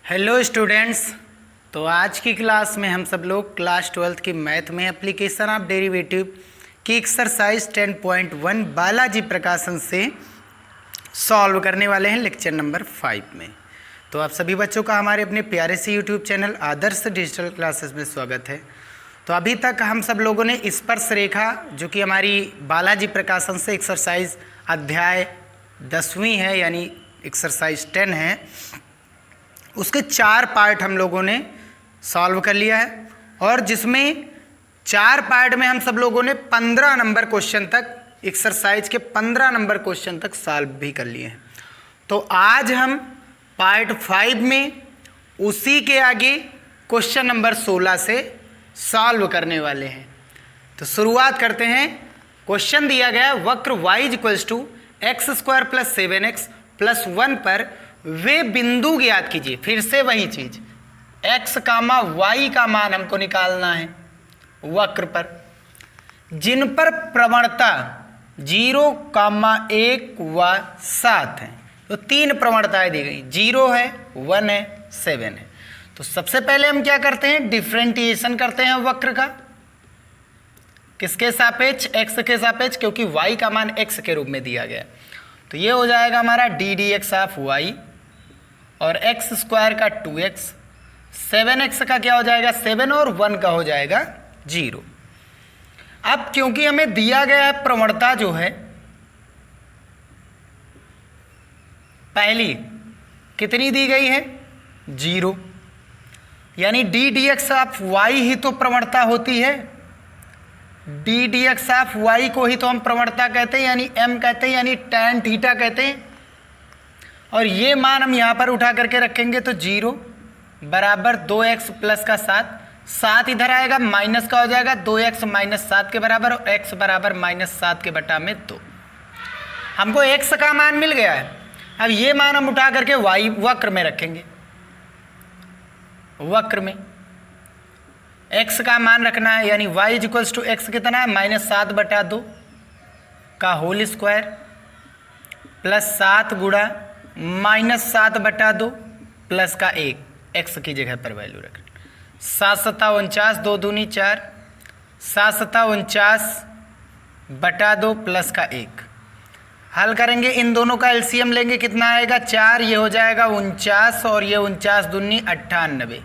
Hello students. तो आज की क्लास में हम सब लोग क्लास 12th की मैथ में एप्लीकेशन ऑफ डेरिवेटिव की एक्सरसाइज 10.1 बालाजी प्रकाशन से सॉल्व करने वाले हैं लेक्चर नंबर 5 में। तो आप सभी बच्चों का हमारे अपने प्यारे से यूट्यूब चैनल आदर्श डिजिटल क्लासेस में स्वागत है। तो अभी तक हम सब लोगों ने स्पर्श रेखा जो कि हमारी बालाजी प्रकाशन से एक्सरसाइज अध्याय 10वीं है यानी एक्सरसाइज 10 है, उसके 4 पार्ट हम लोगों ने सॉल्व कर लिया है और जिसमें 4 पार्ट में हम सब लोगों ने 15 नंबर क्वेश्चन तक एक्सरसाइज के 15 नंबर क्वेश्चन तक सॉल्व भी कर लिए हैं। तो आज हम पार्ट 5 में उसी के आगे क्वेश्चन नंबर 16 से सॉल्व करने वाले हैं। तो शुरुआत करते हैं। क्वेश्चन दिया गया वक्र y = x² + 7x + 1 पर वे बिंदु ज्ञात कीजिए। फिर से वही चीज, x, y का मान हमको निकालना है वक्र पर, जिन पर प्रवणता 0, 1 व 7 है। तो 3 प्रवणताएं दी गई, 0 है, 1 है, 7 है। तो सबसे पहले हम क्या करते हैं, डिफरेंटिएशन करते हैं वक्र का। किसके सापेक्ष? x के सापेक्ष, क्योंकि y का मान x के रूप में दिया गया। तो ये हो जाएगा हमारा ddx ऑफ y और x² का 2x, 7x का क्या हो जाएगा 7 और 1 का हो जाएगा 0। अब क्योंकि हमें दिया गया है प्रवणता जो है पहली कितनी दी गई है 0, यानी ddx ऑफ y ही तो प्रवणता होती है। ddx ऑफ y को ही तो हम प्रवणता कहते हैं, यानी m कहते हैं, यानी tan थीटा कहते हैं। और ये मान हम यहाँ पर उठा करके रखेंगे तो 0 बराबर 2x प्लस का 7 इधर आएगा, माइनस का हो जाएगा 2x - 7 के बराबर और x बराबर -7 के बटा में 2। हमको x का मान मिल गया है। अब ये मान हम उठा करके y वक्र में रखेंगे। वक्र में x का मान रखना है, यानी y = x कितना है -7/2 का होल स्क्वायर प्लस 7 गुणा -7/2 प्लस का 1, x की जगह पर वैल्यू रख 7 × 7 = 49, 2 दूनी 4, 7 × 7 = 49/2 प्लस का 1। हल करेंगे, इन दोनों का एलसीएम लेंगे, कितना आएगा 4, ये हो जाएगा 49 और ये 49 दूनी 98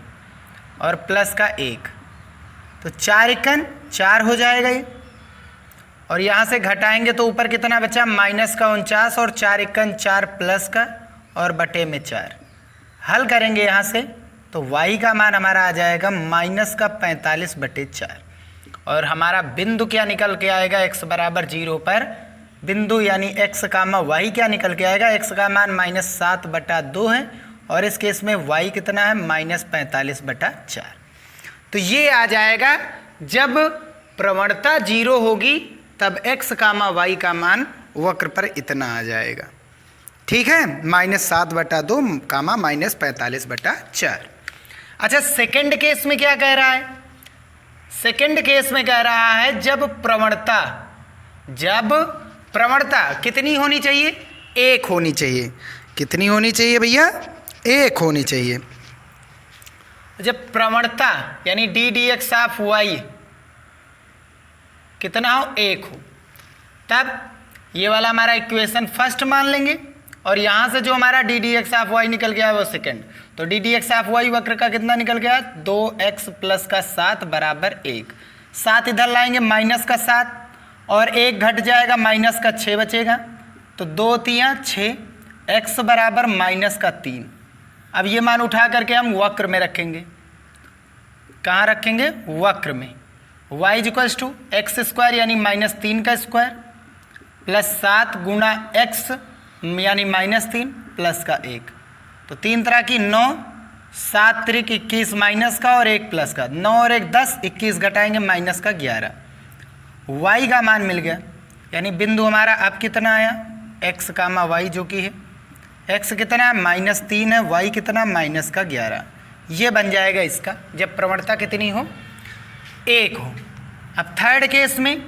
और प्लस का 1। तो 4 × 4 हो जाएगा ये, और यहाँ से घटाएंगे तो ऊपर कितना बचा -49 और 4 × 4 प्लस का और बटे में 4। हल करेंगे यहाँ से तो y का मान हमारा आ जाएगा -45/4 और हमारा बिंदु क्या निकल के आएगा x बराबर 0 पर बिंदु, यानी x, y क्या निकल के आएगा, x का मान -7/2 है और इस केस में y कितना है -45/4। तो ये आ जाएगा जब प्रवणता 0 होगी तब x, y का मान वक्र पर इतना आ जाएगा। ठीक है, -7/2, -45/4। अच्छा, सेकंड केस में क्या कह रहा है? सेकंड केस में कह रहा है जब प्रवणता कितनी होनी चाहिए, 1 होनी चाहिए। कितनी होनी चाहिए भैया? 1 होनी चाहिए। जब प्रवणता यानी ddx ऑफ y कितना हो, 1 हो, तब ये वाला हमारा इक्वेशन फर्स्ट मान लेंगे और यहाँ से जो हमारा ddx ऑफ y निकल गया है वो सेकंड। तो ddx ऑफ y वक्र का कितना निकल गया, 2x प्लस का 7 बराबर 1। 7 इधर लाएंगे माइनस का 7 और 1 घट जाएगा, माइनस का 6 बचेगा। तो 2 × 3 = 6, x बराबर -3। अब ये मान उठा करके हम वक्र में रखेंगे। कहाँ रखेंगे? वक्र में। y = x² यानी -3 का स्क्वायर प्लस 7 गुणा x यानी -3 प्लस का 1। तो 3 तरह की 9, 7 × 21 माइनस का और 1 प्लस का, 9 और 1 10, 21 घटाएंगे माइनस का 11। y का मान मिल गया, यानी बिंदु हमारा अब कितना आया, x, y जो कि है x कितना है -3 है, y कितना -11। ये बन जाएगा इसका जब प्रवणता कितनी हो, 1 हो। अब थर्ड केस में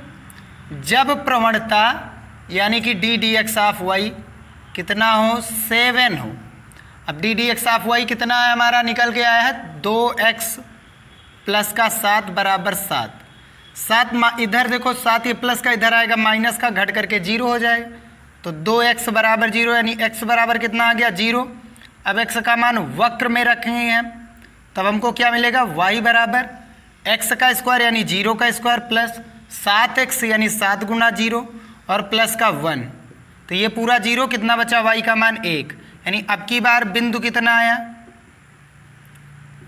जब प्रवणता यानी कि ddx ऑफ y कितना हो, 7 हो, अब D D x of Y कितना है हमारा निकल के आया है 2x प्लस का 7 बराबर 7। 7 इधर देखो 7 ये प्लस का इधर आएगा माइनस का घट करके 0 हो जाएगा। तो 2x बराबर 0 यानी x बराबर कितना आ गया 0। अब x का मान वक्र में रखेंगे हम, तब हमको क्या मिलेगा y बराबर x का स्क्वायर यानी 0 का स्क्वायर प्लस 7x यानी 7 गुना 0 और प्लस का 1। तो ये पूरा 0 कितना बचा y का मान 1। यानी अब की बार बिंदु कितना आया,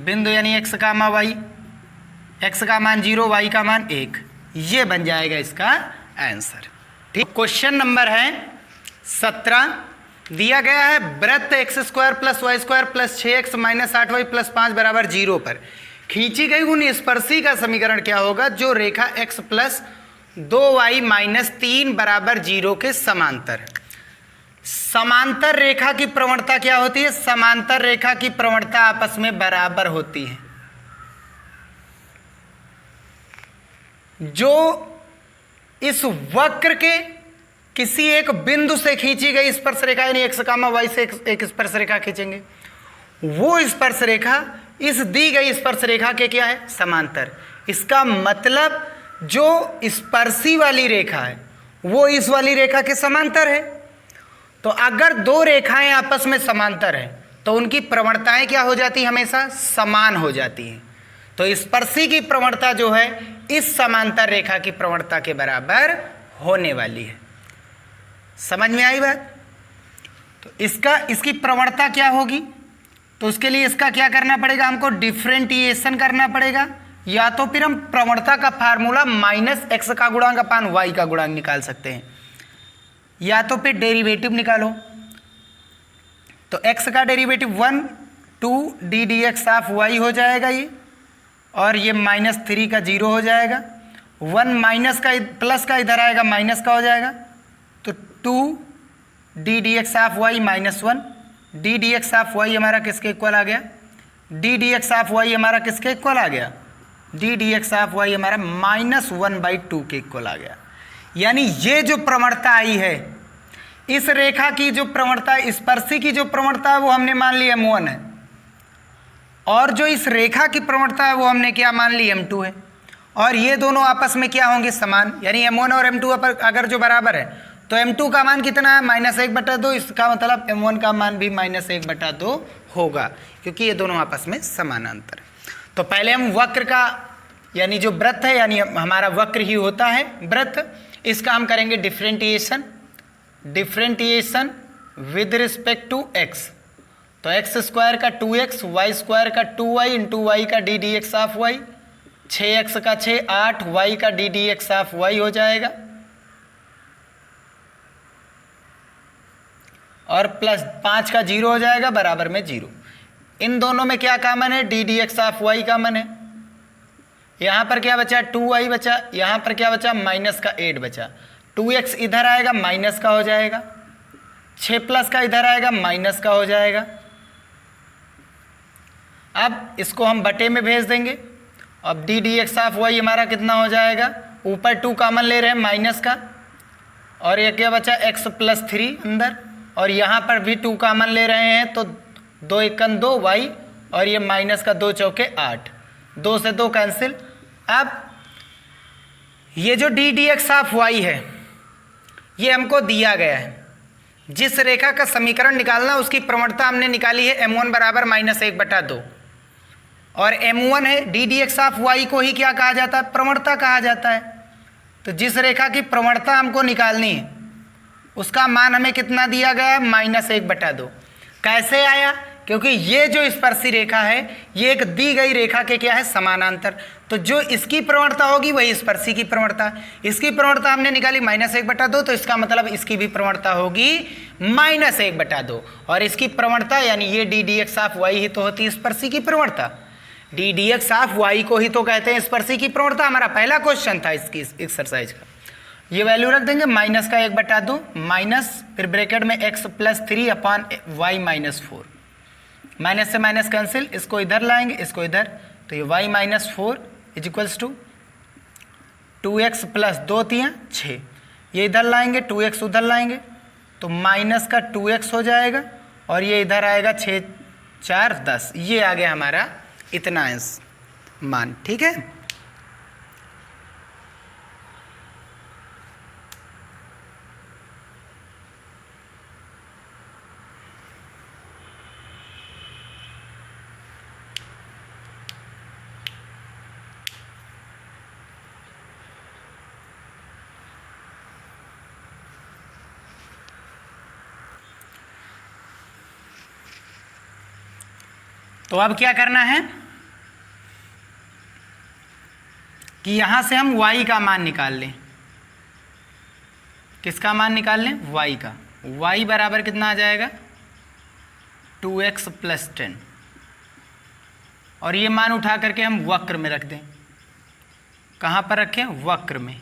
बिंदु यानी x का मान y, x का मान 0 y का मान 1। ये बन जाएगा इसका आंसर। ठीक, क्वेश्चन नंबर है 17। दिया गया है वृत्त x square plus y square plus 6x minus 8y plus 5 बराबर 0 पर खींची गई उन स्पर्शी का समीकरण क्या होगा जो रेखा x प्लस 2y माइनस 3 बराबर 0 के समांतर। समांतर रेखा की प्रवणता क्या होती है, समांतर रेखा की प्रवणता आपस में बराबर होती है। जो इस वक्र के किसी एक बिंदु से खींची गई स्पर्श रेखा यानी x, y से एक स्पर्श रेखा खींचेंगे, वो स्पर्श रेखा इस दी गई स्पर्श रेखा के क्या है, समांतर। इसका मतलब जो स्पर्शी वाली रेखा है वो इस वाली रेखा के समांतर है। तो अगर दो रेखाएं आपस में समांतर हैं तो उनकी प्रवणताएं क्या हो जाती है, हमेशा समान हो जाती हैं। तो स्पर्शी की प्रवणता जो है इस समांतर रेखा की प्रवणता के बराबर होने वाली है। समझ में आई बात। तो इसकी प्रवणता क्या होगी, तो उसके लिए इसका क्या करना पड़ेगा, हमको डिफरेंटिएशन करना पड़ेगा, या तो फिर हम प्रवणता का फार्मूला माइनस एक्स का गुणांक अपान वाई का गुणांक निकाल सकते हैं, या तो फिर डेरिवेटिव निकालो। तो x का derivative 1 2 d D x of y हो जाएगा ये, और ये -3 का 0 हो जाएगा। 1 माइनस का प्लस का इधर आएगा माइनस का हो जाएगा। तो 2 d D x of y -1 d D x of y हमारा किसके इक्वल आ गया, d D x of y हमारा किसके इक्वल आ गया, d D x of y हमारा -1/2 के इक्वल आ गया। यानी ये जो प्रवणता आई है इस रेखा की जो प्रवणता, स्पर्शी की जो प्रवणता है वो हमने मान ली m1 है, और जो इस रेखा की प्रवणता है वो हमने क्या मान ली m2 है, और ये दोनों आपस में क्या होंगे, समान। यानी m1 और m2 अगर जो बराबर है तो m2 का मान कितना है, -1/2। इसका मतलब m1 का मान भी -1/2 होगा, क्योंकि ये दोनों आपस में समानांतर है। तो पहले हम वक्र का यानी जो वृत्त है, यानी हमारा वक्र ही होता है वृत्त, इसका हम करेंगे differentiation with respect to x। तो x स्क्वायर का 2x, y स्क्वायर का 2y इंटू वाई का d D x of y, 6x का 6 8 y का d D x of y हो जाएगा, और प्लस 5 का 0 हो जाएगा बराबर में 0। इन दोनों में क्या कॉमन है, d D x of y common है। यहाँ पर क्या बचा, 2y बचा, यहाँ पर क्या बचा, माइनस का 8 बचा। 2x इधर आएगा माइनस का हो जाएगा, 6 प्लस का इधर आएगा माइनस का हो जाएगा। अब इसको हम बटे में भेज देंगे। अब D D x of y हमारा कितना हो जाएगा, ऊपर 2 कॉमन ले रहे हैं माइनस का, और ये क्या बचा x प्लस 3 अंदर, और यहाँ पर भी 2 कॉमन ले रहे हैं तो 2 एकन 2 y, और ये माइनस का 2 चौके 8, 2 से 2 कैंसिल। अब ये जो d D x of y है ये हमको दिया गया है। जिस रेखा का समीकरण निकालना उसकी प्रवणता हमने निकाली है m1 बराबर -1/2, और m1 है d D x of y को ही क्या कहा जाता है, प्रवणता कहा जाता है। तो जिस रेखा की प्रवणता हमको निकालनी है उसका मान हमें कितना दिया गया है, -1/2। कैसे आया, क्योंकि ये जो स्पर्शी रेखा है ये एक दी गई रेखा के क्या है, समानांतर। तो जो इसकी प्रवणता होगी वही स्पर्शी की प्रवणता। इसकी प्रवणता हमने निकाली -1/2, तो इसका मतलब इसकी भी प्रवणता होगी -1/2, और इसकी प्रवणता यानी ये d D x of y ही तो होती है स्पर्शी की प्रवणता। D D x of y को ही तो कहते हैं स्पर्शी की प्रवणता। हमारा पहला क्वेश्चन था इसकी एक्सरसाइज का। ये वैल्यू रख देंगे -1/2 माइनस फिर ब्रैकेट में x plus 3 upon y -4, minus से माइनस कैंसिल, इसको इधर लाएंगे इसको इधर, तो ये y -4 is equals to 2x plus 2 3 6, ये इधर लाएंगे 2x उधर लाएंगे तो माइनस का 2x हो जाएगा, और ये इधर आएगा 6 4 10, ये आ गया हमारा इतना मान। ठीक है, तो अब क्या करना है कि यहां से हम y का मान निकाल लें। किसका मान निकाल लें? y का। y बराबर कितना आ जाएगा? 2x + 10। और ये मान उठा करके हम वक्र में रख दें। कहाँ पर रखें? वक्र में,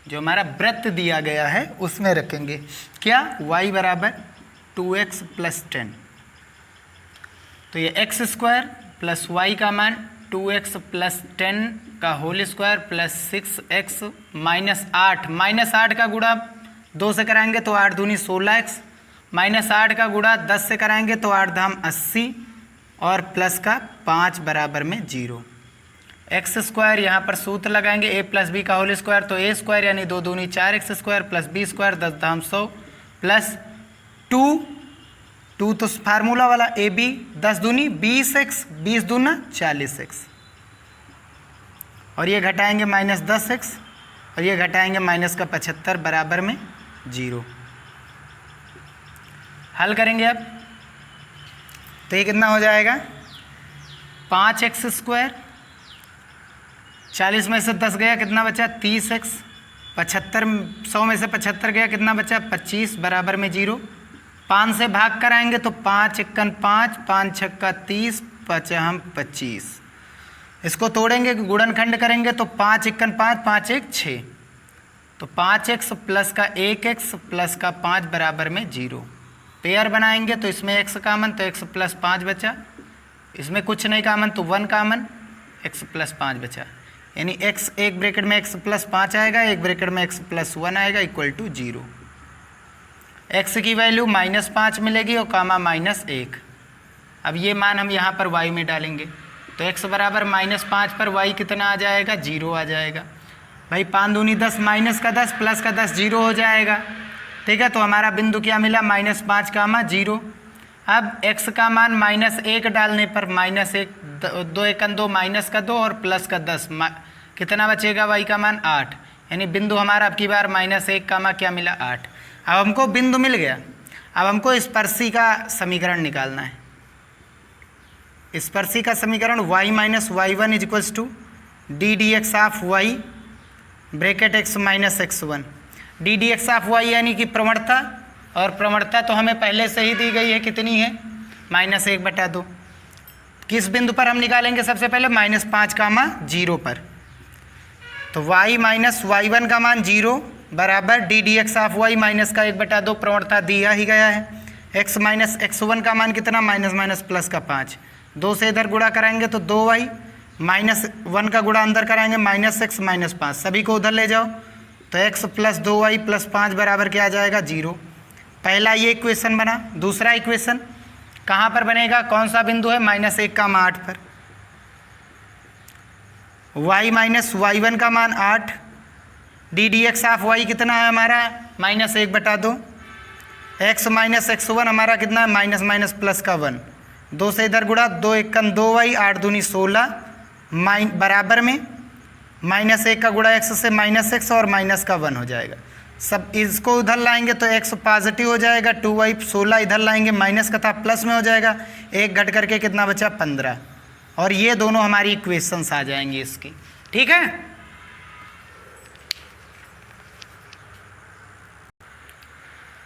जो हमारा वृत्त दिया गया है उसमें रखेंगे। क्या? y बराबर 2x + 10। तो ये x² + y का मान 2x + 10 का होल स्क्वायर प्लस 6x - 8 का गुणा 2 से कराएंगे तो 8 दूनी 16x, -8 का गुणा 10 से कराएंगे तो 8 धाम 80 और प्लस का 5 बराबर में 0। x² यहाँ पर सूत्र लगाएंगे a + b का होल स्क्वायर, तो a² यानी 2 दूनी 4x² + b² 10 धाम 100 प्लस 2 तो फार्मूला वाला ab 10 दूनी 20x 20 दूना 40x, और ये घटाएंगे -10x और ये घटाएंगे -75 बराबर में 0। हल करेंगे अब तो ये कितना हो जाएगा? 5x², 40 में से 10 गया कितना बचा? 30x, 100 में से 75 गया कितना बचा? 25 बराबर में 0। 5 से भाग कराएंगे तो 5 × 1 5, 5 × 6 30, 5 हम 25। इसको तोड़ेंगे, गुणनखंड करेंगे तो 5 × 1 5, 5 × 1 6, तो 5x प्लस का 1x प्लस का 5 बराबर में 0। पेयर बनाएंगे तो इसमें x कामन, तो x + 5 बचा, इसमें कुछ नहीं कामन तो 1 कामन, x + 5 बचा, यानी x एक ब्रैकेट में x + 5 आएगा, एक ब्रैकेट में x + 1 आएगा = 0। x की वैल्यू -5 मिलेगी और कामा -1। अब ये मान हम यहाँ पर y में डालेंगे तो x बराबर -5 पर y कितना आ जाएगा? 0 आ जाएगा। भाई 5 दूनी 10, माइनस का 10 प्लस का 10 0 हो जाएगा। ठीक है, तो हमारा बिंदु क्या मिला? -5 कामा 0। अब x का मान -1 डालने पर -1 2 × 2 माइनस का 2 और प्लस का 10 कितना बचेगा? y का मान 8, यानी बिंदु हमारा अब की बार -1 कामा क्या मिला? 8। अब हमको बिंदु मिल गया, अब हमको स्पर्शी का समीकरण निकालना है। स्पर्शी का समीकरण y - y1 = ddx of y bracket x - x1। ddx of y यानी कि प्रवणता, और प्रवणता तो हमें पहले से ही दी गई है, कितनी है? -1/2। किस बिंदु पर हम निकालेंगे? सबसे पहले -5 कामा 0 पर, तो y - y1 का मान 0 बराबर ddx ऑफ y माइनस का 1/2 प्रवणता दिया ही गया है। x - x1 का मान कितना? माइनस प्लस का 5, 2 से इधर गुणा कराएंगे तो 2y, -1 का गुणा अंदर कराएंगे -x -5, सभी को उधर ले जाओ तो x + 2y + 5 बराबर क्या आ जाएगा? 0। पहला ये इक्वेशन बना। दूसरा इक्वेशन कहाँ पर बनेगा? कौन सा बिंदु है? -1 कामा 8 पर। y - y1 का मान 8, ddx ऑफ y कितना है हमारा? -1/2। x - x1 हमारा कितना है? माइनस प्लस का 1, 2 से इधर गुणा, 2 × 1 2y, 8 दूनी 16 बराबर में -1 का गुणा x से -x और माइनस का 1 हो जाएगा। सब इसको उधर लाएंगे तो x पॉजिटिव हो जाएगा, 2y 16 इधर लाएंगे माइनस का था प्लस में हो जाएगा, 1 घट करके कितना बचा? 15। और ये दोनों हमारी इक्वेशंस आ जाएंगी इसकी। ठीक है,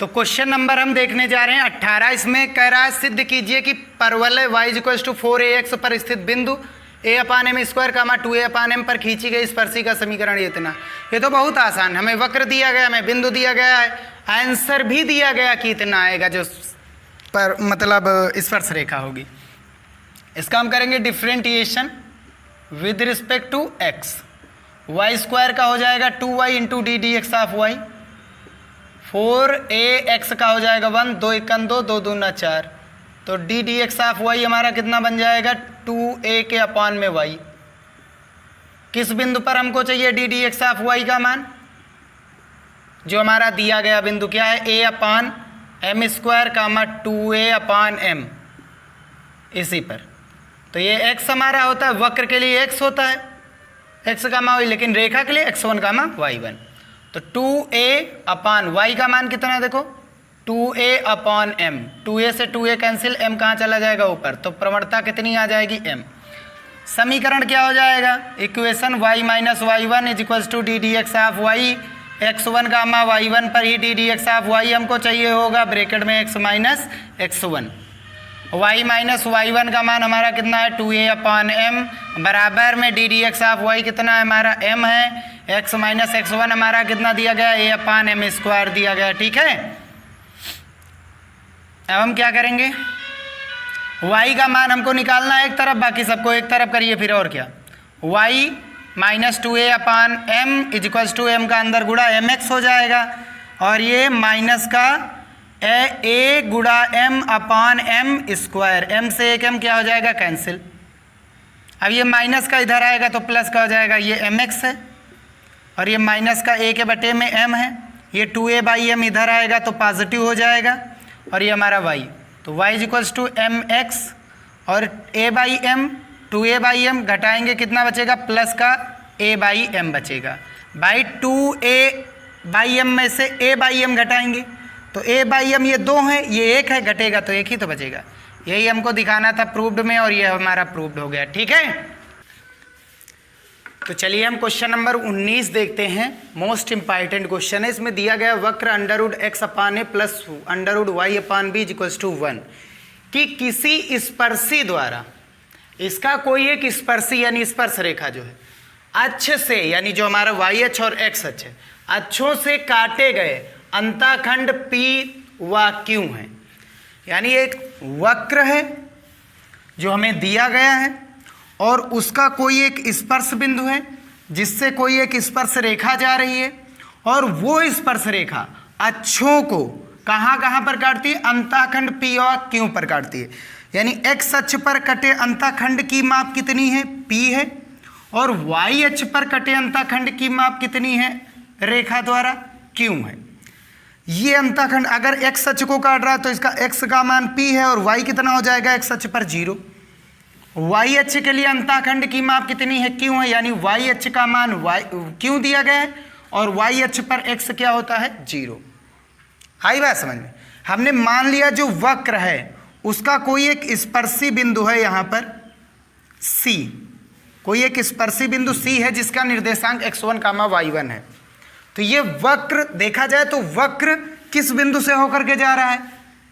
तो क्वेश्चन नंबर हम देखने जा रहे हैं 18। इसमें कह रहा है सिद्ध कीजिए कि परवलय y = 4ax पर स्थित बिंदु a/m² कामा 2a/m पर खींची गई स्पर्शी का समीकरण इतना। ये तो बहुत आसान, हमें वक्र दिया गया, हमें बिंदु दिया गया है, आंसर भी दिया गया कि इतना आएगा जो पर मतलब स्पर्श रेखा होगी। इसका हम करेंगे differentiation with respect to x। y² का हो जाएगा 2y × ddx of y, 4ax का हो जाएगा 1, 2 1 2, 2 दूना 4, तो d D x of y हमारा कितना बन जाएगा 2a के अपान में y। किस बिंदु पर हमको चाहिए d D x of y का मान? जो हमारा दिया गया बिंदु क्या है, a upon m square comma 2a upon m, इसी पर। तो ये x हमारा होता है, वक्र के लिए x होता है x कामा y, लेकिन रेखा के लिए x1 कामा y1। तो 2a अपान y का मान कितना है, देखो 2a अपान m, 2a से 2a कैंसिल, m कहाँ चला जाएगा ऊपर, तो प्रवणता कितनी आ जाएगी m। समीकरण क्या हो जाएगा, equation y minus Y is equals to D D x of Y, x1 comma y1 पर ही D D x of Y हमको चाहिए होगा, ब्रैकेट में x minus x1। y minus Y one का मान हमारा कितना है 2a अपान m, बराबर में D D x of Y कितना है हमारा m है, x माइनस x1 हमारा कितना दिया गया a अपान एम स्क्वायर दिया गया। ठीक है, अब हम क्या करेंगे, y का मान हमको निकालना है एक तरफ, बाकी सबको एक तरफ करिए फिर, और क्या, y minus 2a upon m is equals to m का अंदर गुड़ा mx हो जाएगा, और ये माइनस का a गुड़ा m अपान m स्क्वायर, m से एक m क्या हो जाएगा कैंसिल। अब ये माइनस का इधर आएगा तो प्लस का हो जाएगा, ये mx है, और ये माइनस का a के बटे में m है, ये 2a बाई m इधर आएगा तो पॉजिटिव हो जाएगा, और ये हमारा y, तो y is equals to mx, और a by m 2a by m घटाएंगे कितना बचेगा, प्लस का a बाई m बचेगा, बाई 2a बाई m में से a बाई m घटाएंगे तो a बाई m ये 2 है, ये 1 है, घटेगा तो 1 ही तो बचेगा। यही हमको दिखाना था प्रूव्ड में, और ये हमारा प्रूव्ड हो गया। ठीक है, तो चलिए हम क्वेश्चन नंबर 19 देखते हैं। मोस्ट इंपॉर्टेंट क्वेश्चन है, इसमें दिया गया वक्र under root x upon a plus under root y upon b equals to 1 कि किसी स्पर्शी द्वारा, इसका कोई एक स्पर्शी यानी स्पर्श रेखा जो है अक्ष से, यानी जो हमारा वाई अक्ष और एक्स अक्ष है, अक्षों से काटे गए अंतःखंड P व Q है। यानी एक वक्र है जो हमें दिया गया है, और उसका कोई एक स्पर्श बिंदु है जिससे कोई एक स्पर्श रेखा जा रही है, और वो स्पर्श रेखा अक्षों को कहाँ कहाँ पर काटती है, अंतःखंड P और Q पर काटती है। यानी x अक्ष पर कटे अंतःखंड की माप कितनी है, P है, और y अक्ष पर कटे अंतःखंड की माप कितनी है रेखा द्वारा, Q है। ये अंतःखंड अगर x अक्ष को काट रहा है तो इसका x का मान P है, और y कितना हो जाएगा x अक्ष पर 0। y अक्ष के लिए अंतःखंड की माप कितनी है, Q है, यानी y अक्ष का मान Q दिया गया है, और y अक्ष पर x क्या होता है 0। आई बात समझ में। हमने मान लिया जो वक्र है उसका कोई एक स्पर्शी बिंदु है यहाँ पर C, कोई एक स्पर्शी बिंदु C है जिसका निर्देशांक x1 कामा y1 है। तो ये वक्र देखा जाए तो वक्र किस बिंदु से होकर के जा रहा है,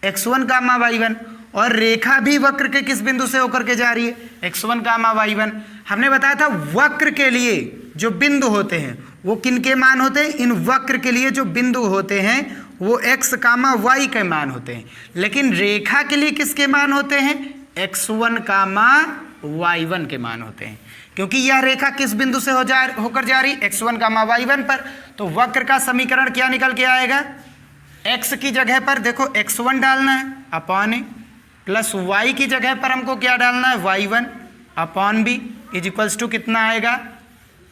x1 कामा y1, और रेखा भी वक्र के किस बिंदु से होकर के जा रही है, x1 कामा y1। हमने बताया था वक्र के लिए जो बिंदु होते हैं वो किनके मान होते हैं, इन वक्र के लिए जो बिंदु होते हैं वो x कामा y के मान होते हैं, लेकिन रेखा के लिए किसके मान होते हैं, x1 कामा y1 के मान होते हैं, क्योंकि यह रेखा किस बिंदु से होकर जा रही, x1 कामा y1 पर। तो वक्र का समीकरण क्या निकल के आएगा, x की जगह पर देखो x1 डालना है अपॉन ए, प्लस y की जगह पर हमको क्या डालना है y1 upon b is equals to कितना आएगा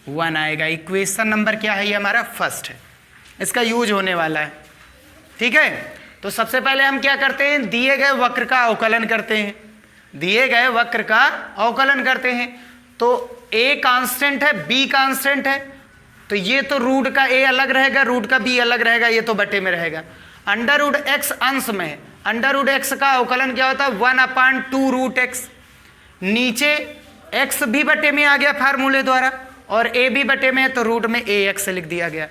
1 आएगा। इक्वेशन नंबर क्या है, ये हमारा फर्स्ट है, इसका यूज होने वाला है। ठीक है, तो सबसे पहले हम क्या करते हैं, दिए गए वक्र का अवकलन करते हैं, दिए गए वक्र का अवकलन करते हैं। तो a कांस्टेंट है, b कांस्टेंट है, तो ये तो रूट का a अलग रहेगा, रूट का b अलग रहेगा, ये तो बटे में रहेगा। अंडर रूट x अंश में, अंडर रूट x का अवकलन क्या होता है 1 अपान 2 रूट x, नीचे x भी बटे में आ गया फार्मूले द्वारा, और a भी बटे में है तो रूट में ax लिख दिया गया।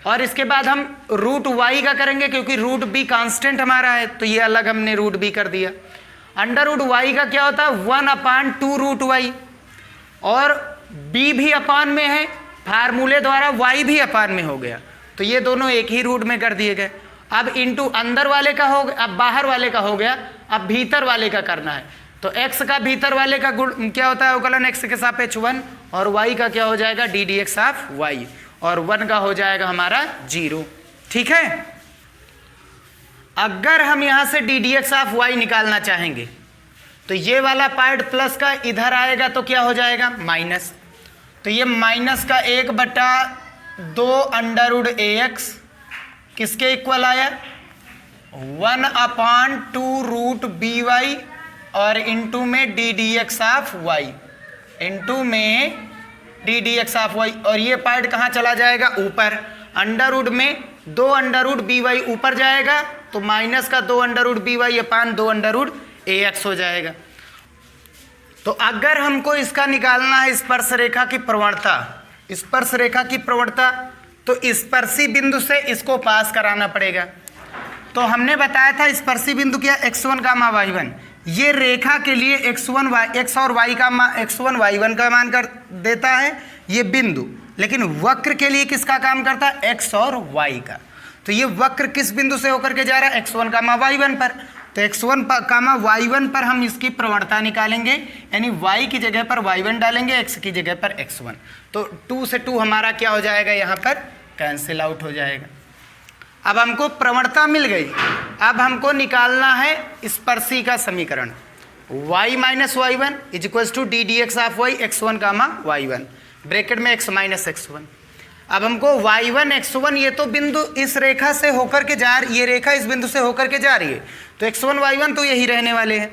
और इसके बाद हम रूट y का करेंगे, क्योंकि रूट b कांस्टेंट हमारा है तो ये अलग हमने रूट b कर दिया। अंडर रूट y का क्या होता है 1 अपान 2 रूट y, और b भी अपान में है फार्मूले द्वारा, y भी अपान में हो गया, तो ये दोनों एक ही रूट में कर दिए गए। अब इंटू अंदर वाले का हो गया, अब बाहर वाले का हो गया, अब भीतर वाले का करना है। तो x का भीतर वाले का गुण क्या होता है अवकलन, x के सापेक्ष 1, और y का क्या हो जाएगा D D x of y, और 1 का हो जाएगा हमारा 0। ठीक है, अगर हम यहाँ से d D x of y निकालना चाहेंगे तो ये वाला पार्ट प्लस का इधर आएगा तो क्या हो जाएगा माइनस। तो ये माइनस का 1/2 अंडर रूट ए एक्स किसके इक्वल आया 1/2 रूट बी वाई और इंटू में D D x of Y, into में D D x of Y. और ये पार्ट कहाँ चला जाएगा ऊपर, अंडर रूट में 2 अंडर रूट बी वाई ऊपर जाएगा तो माइनस का 2 under root B Y upon 2 under root A x हो जाएगा। तो अगर हमको इसका निकालना है स्पर्श रेखा की प्रवणता, स्पर्श रेखा की प्रवणता, तो स्पर्शी बिंदु से इसको पास कराना पड़ेगा। तो हमने बताया था स्पर्शी बिंदु क्या x1 कामा y1, ये रेखा के लिए x1 x और y का x1 y1 का मान कर देता है ये बिंदु, लेकिन वक्र के लिए किसका काम करता है x और y का। तो ये वक्र किस बिंदु से होकर के जा रहा है x1 कामा y1 पर, तो x1 कामा y1 पर हम इसकी प्रवणता निकालेंगे, यानी y की जगह पर y1 डालेंगे, x की जगह पर x1। तो 2 से 2 हमारा क्या हो जाएगा यहाँ पर कैंसिल आउट हो जाएगा। अब हमको प्रवणता मिल गई, अब हमको निकालना है स्पर्शी का समीकरण y minus y one is equals to D D x of Y x1 comma y1 bracket में x माइनस x1। अब हमको y1 x1 ये तो बिंदु इस रेखा से होकर के जा रही, ये रेखा इस बिंदु से होकर के जा रही है तो x1 y1 तो यही रहने वाले हैं,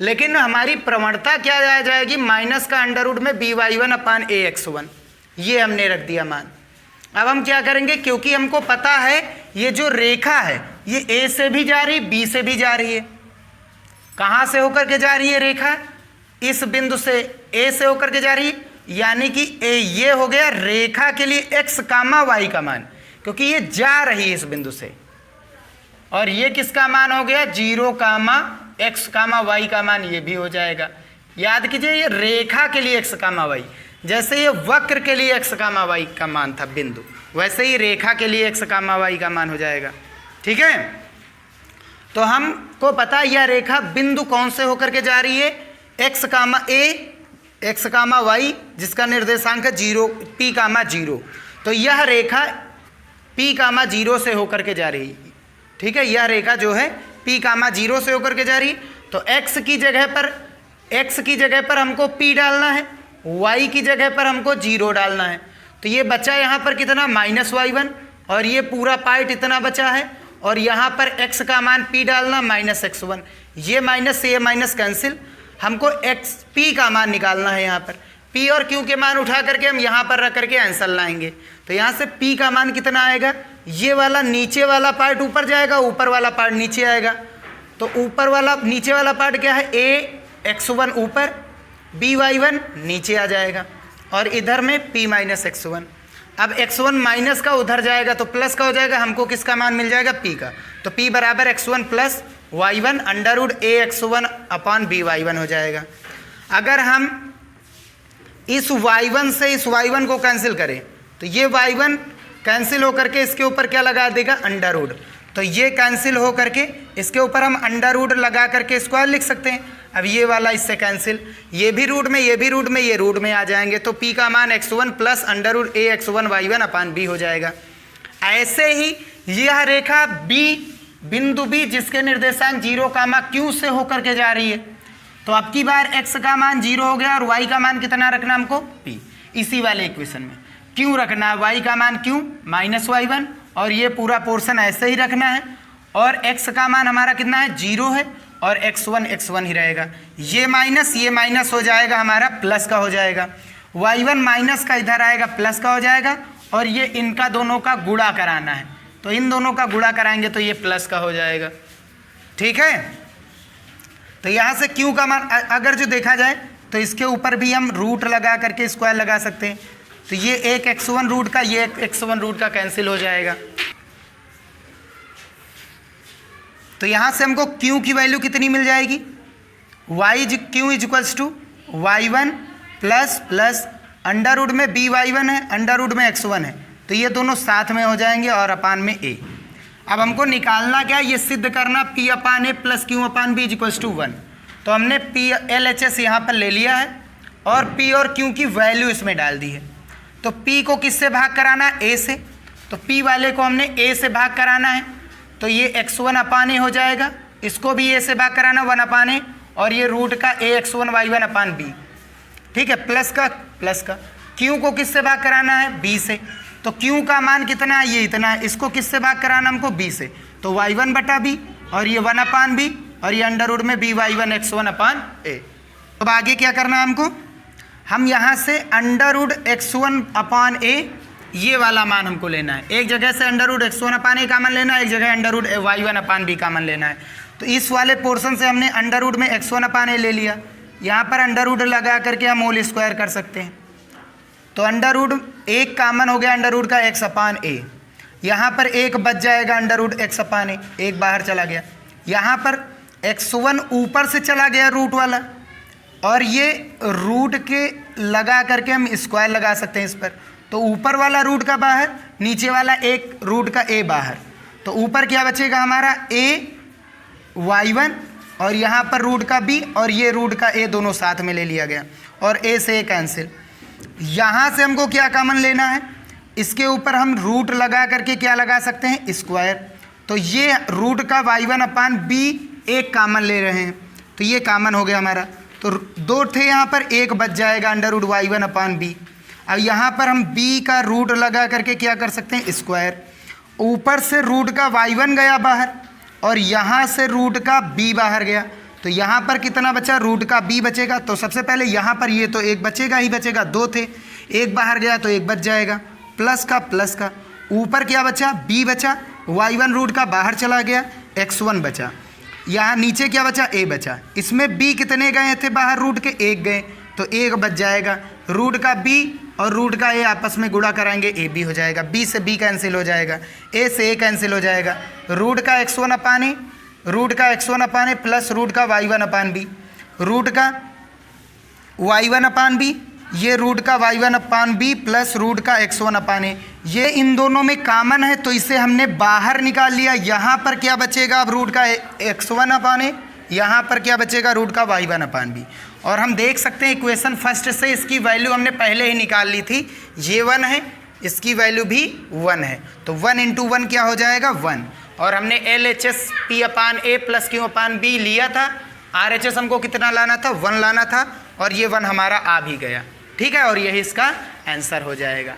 लेकिन हमारी प्रवणता क्या आ जाएगी माइनस का अंडर रूट में बी वाई वन अपान ए x1, ये हमने रख दिया मान। अब हम क्या करेंगे, क्योंकि हमको पता है ये जो रेखा है ये ए से भी जा रही बी से भी जा रही है, कहाँ से होकर के जा रही है रेखा, इस बिंदु से ए से होकर के जा रही है, यानी कि ये हो गया रेखा के लिए x कामा y का मान, क्योंकि ये जा रही है इस बिंदु से, और ये किसका मान हो गया 0 कामा x कामा y का मान, ये भी हो जाएगा। याद कीजिए ये रेखा के लिए x कामा y, जैसे ये वक्र के लिए x कामा y का मान था बिंदु, वैसे ही रेखा के लिए x कामा y का मान हो जाएगा। ठीक है, तो हमको पता यह रेखा बिंदु कौन से होकर के जा रही है x comma a x comma y जिसका निर्देशांक है 0 p कामा 0, तो यह रेखा p कामा 0 से होकर के जा रही है। ठीक है, यह रेखा जो है p कामा 0 से होकर के जा रही है, तो x की जगह पर हमको p डालना है, y की जगह पर हमको 0 डालना है। तो ये बचा यहाँ पर कितना माइनस y1, और ये पूरा पार्ट इतना बचा है, और यहाँ पर x का मान p डालना माइनस x1, ये माइनस से ये माइनस कैंसिल, हमको x p का मान निकालना है। यहाँ पर p और q के मान उठा करके हम यहाँ पर रख करके आंसर लाएंगे। तो यहाँ से p का मान कितना आएगा, ये वाला नीचे वाला पार्ट ऊपर जाएगा, ऊपर वाला पार्ट नीचे आएगा। तो ऊपर वाला नीचे वाला पार्ट क्या है a x1 ऊपर b y1 नीचे आ जाएगा, और इधर में p माइनस x1। अब x1 माइनस का उधर जाएगा तो प्लस का हो जाएगा, हमको किसका मान मिल जाएगा p का, तो p बराबर x1 plus y1 under root a x1 upon b y1 हो जाएगा। अगर हम इस y1 से इस y1 को कैंसिल करें तो ये y1 कैंसिल होकर के इसके ऊपर क्या लगा देगा अंडर रूट, तो ये कैंसिल हो करके इसके ऊपर हम अंडर रूट लगा करके स्क्वायर लिख सकते हैं। अब ये वाला इससे कैंसिल, ये भी रूट में, ये भी रूट में, ये रूट में आ जाएंगे, तो p का मान x1 plus under root a x1 y1 upon b हो जाएगा। ऐसे ही यह रेखा b बिंदु b जिसके निर्देशांक 0 कामा q से होकर के जा रही है, तो अब की बार x का मान 0 हो गया और y का मान कितना रखना हमको p, इसी वाले इक्वेशन में q रखना है, y का मान q माइनस y1, और ये पूरा पोर्शन ऐसे ही रखना है, और x का मान हमारा कितना है 0 है, और x1 ही रहेगा, ये माइनस हो जाएगा हमारा प्लस का हो जाएगा, y1 माइनस का इधर आएगा प्लस का हो जाएगा, और ये इनका दोनों का गुणा कराना है, तो इन दोनों का गुणा कराएंगे तो ये प्लस का हो जाएगा। ठीक है, तो यहाँ से q का मान अगर जो देखा जाए तो इसके ऊपर भी हम रूट लगा करके स्क्वायर लगा सकते हैं, तो ये एक x1 रूट का ये एक x1 रूट का कैंसिल हो जाएगा। तो यहाँ से हमको q की वैल्यू कितनी मिल जाएगी, q is equals to y1 plus under root में b y1 है, अंडर रूट में x1 है, तो ये दोनों साथ में हो जाएंगे और अपान में a। अब हमको निकालना क्या, ये सिद्ध करना p upon a plus q upon b is equals to 1। तो हमने p LHS यहाँ पर ले लिया है और p और q की वैल्यू इसमें डाल दी है। तो p को किससे भाग कराना है a से, तो p वाले को हमने a से भाग कराना है, तो ये x1 अपान ए हो जाएगा, इसको भी ए से भाग कराना 1 अपान ए, और ये रूट का ax1 y1 अपान बी, ठीक है, प्लस का q को किससे भाग कराना है, b से, तो q का मान कितना है, ये इतना है, इसको किससे भाग कराना हमको, b से, तो y1 बटा b, और ये 1 अपान b, और ये अंडर रूट में b y1 x1 अपान ए। अब आगे क्या करना है हमको, हम यहाँ से अंडर रूट x1 अपान ए ये वाला मान हमको लेना है। एक जगह से अंडर रूट x1 अपान ए कॉमन लेना है, एक जगह अंडर रूट y1 अपान बी कॉमन लेना है। तो इस वाले पोर्शन से हमने अंडर रूट में x1 अपान ए ले लिया, यहाँ पर अंडर रूट लगा करके हम होल स्क्वायर कर सकते हैं। तो अंडर रूट एक कॉमन हो गया अंडर रूट का x अपान ए, यहाँ पर एक बच जाएगा अंडर रूट x अपान ए, एक बाहर चला गया, यहाँ पर x1 ऊपर से चला गया रूट वाला, और ये रूट के लगा करके हम स्क्वायर लगा सकते हैं इस पर। तो ऊपर वाला रूट का बाहर, नीचे वाला एक रूट का ए बाहर, तो ऊपर क्या बचेगा हमारा ए y1, और यहाँ पर रूट का b, और ये रूट का a दोनों साथ में ले लिया गया, और a से a कैंसिल। यहाँ से हमको क्या कॉमन लेना है, इसके ऊपर हम रूट लगा करके क्या लगा सकते हैं, स्क्वायर। तो ये रूट का y1 अपान b एक कॉमन ले रहे हैं, तो ये कॉमन हो गया हमारा। तो दो थे यहाँ पर, एक बच जाएगा अंडर रूट y1 अपान बी। अब यहाँ पर हम b का रूट लगा करके क्या कर सकते हैं, स्क्वायर। ऊपर से रूट का y1 गया बाहर, और यहाँ से रूट का b बाहर गया, तो यहाँ पर कितना बचा, रूट का b बचेगा। तो सबसे पहले यहाँ पर ये तो एक बचेगा ही बचेगा, दो थे, एक बाहर गया तो एक बच जाएगा, प्लस का ऊपर क्या बचा, b बचा, y1 रूट का बाहर चला गया, x1 बचा, यहाँ नीचे क्या बचा, a बचा। इसमें b कितने गए थे बाहर, रूट के एक गए, तो एक बच जाएगा। रूट का b और रूट का a आपस में गुणा कराएंगे, a b हो जाएगा, b से b कैंसिल हो जाएगा, a से a कैंसिल हो जाएगा। रूट का x1 अपान ए, रूट का x1 upon a plus root का y1 अपान b, रूट का y1 अपान b, ये रूट का y1 upon b plus root का x1 अपान ए, ये इन दोनों में कॉमन है तो इसे हमने बाहर निकाल लिया। यहाँ पर क्या बचेगा, अब रूट का x1 अपान ए, यहाँ पर क्या बचेगा, रूट का y1 अपान बी। और हम देख सकते हैं इक्वेशन फर्स्ट से इसकी वैल्यू हमने पहले ही निकाल ली थी, ये 1 है, इसकी वैल्यू भी 1 है, तो 1 इंटू 1 क्या हो जाएगा, 1। और हमने LHS P upon a plus Q upon B लिया था, RHS हमको कितना लाना था, 1 लाना था, और ये 1 हमारा आ भी गया, ठीक है, और यही इसका आंसर हो जाएगा।